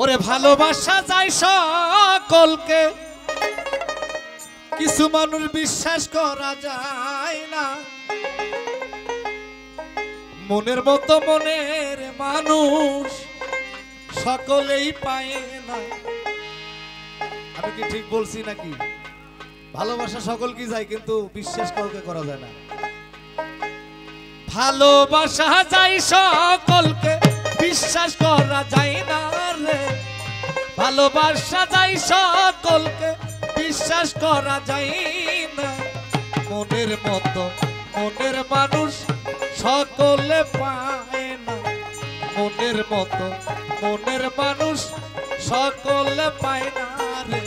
ওরে ভালোবাসা যায় সকলকে, কিছু মানুষ বিশ্বাস করা যায় না। মনের মতো মনের মানুষ সকলেই পায় না। আমি কি ঠিক বলছি নাকি? ভালোবাসা সকল কি যায়, কিন্তু বিশ্বাস কাউকে করা যায় না। ভালোবাসা যায় সকলকে, বিশ্বাস করা যায় না রে। ভালোবাসা যায় সকলকে, বিশ্বাস করা যায় না। মনের মতো মনের মানুষ সকলে পায় না। মনের মতো মনের মানুষ সকলে পায় না রে।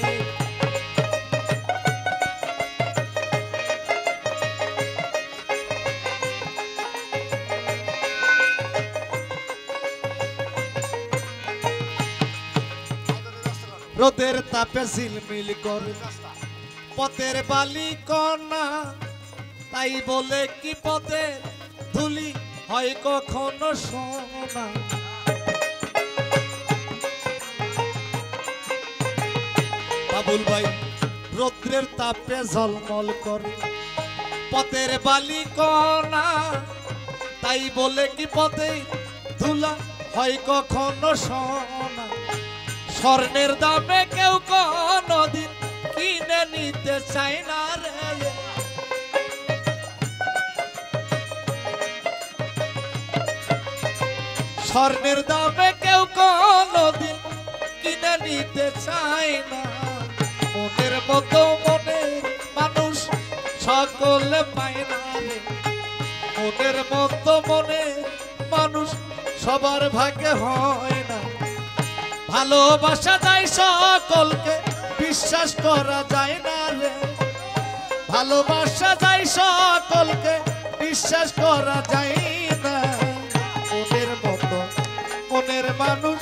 রোদের তাপে ঝিলমিল করে পথের বালি কণা, তাই বলে কি পথের ধুলি হয় কখনো সোনা। বাবুল ভাই, রোদ্রের তাপে ঝলমল করে পথের বালি কণা, তাই বলে কি পথে ধুলা হয় কখনো সোনা। স্বর্ণের দামে কেউ কোনদিন কিনে নিতে চায় না রে। স্বর্ণের দামে কেউ কোনদিন কিনে নিতে চায় না। মনের মতো মনের মানুষ সকলে পায় না রে। মনের মতো মনের মানুষ সবার ভাগ্যে হয় না। ভালোবাসা যায় সকলকে, বিশ্বাস করা যায় না রে। ভালোবাসা যায় সকলকে, বিশ্বাস করা যায় না। মনের মতো মনের মানুষ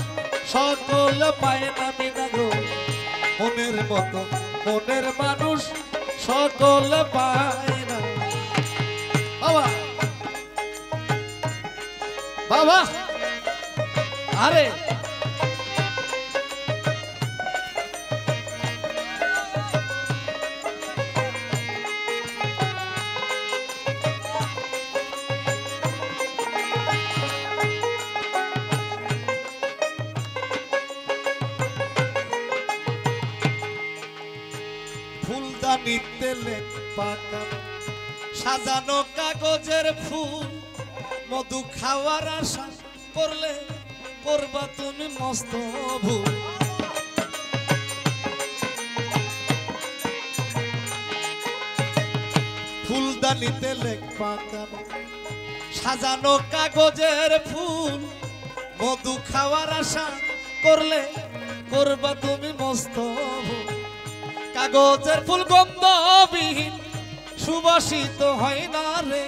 সকলে পায় না বিনা গো। মনের মতো মনের মানুষ সকলে পায় না। বাবা বাবা, আরে ফুলদানিতে লেখ পাকা সাজানো কাগজের ফুল, মধু খাওয়ার আশা করলে করবা তুমি মস্ত ভুল। ফুলদানিতে লেখ পাকা সাজানো কাগজের ফুল, মধু খাওয়ার আশা করলে করবা তুমি মস্ত ভুল। কাগজের ফুল গন্ধবিহীন সুবাসিত হয় না রে।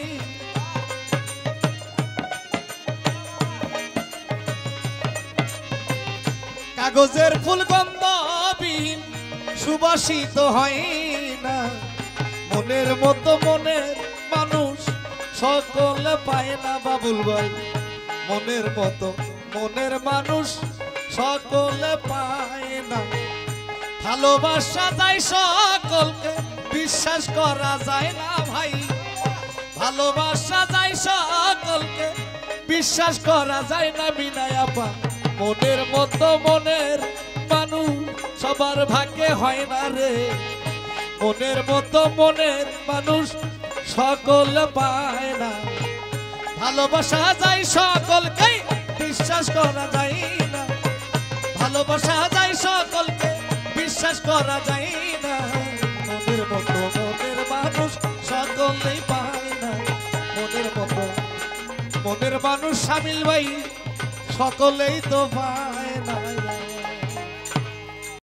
কাগজের ফুল গন্ধবিহীন সুবাসিত হয় না। মনের মতো মনের মানুষ সকলে পায় না বাবুল ভাই। মনের মতো মনের মানুষ সকলে পায় না। ভালোবাসা যায় সকলকে, বিশ্বাস করা যায় না ভাই। ভালোবাসা যায় সকলকে, বিশ্বাস করা যায় না বিনায় আপা। মনের মতো মনের মানুষ সবার ভাগ্যে হয় না রে। মনের মতো মনের মানুষ সকলে পায় না। ভালোবাসা যায় সকলকে, বিশ্বাস করা যায় না। ভালোবাসা যায় সকলকে, বিশ্বাস করা যায় না। মনের মতো মনের মানুষ সকলেই পায় না। মনের মতো মনের মানুষ শামিল ভাই সকলেই তো পায়।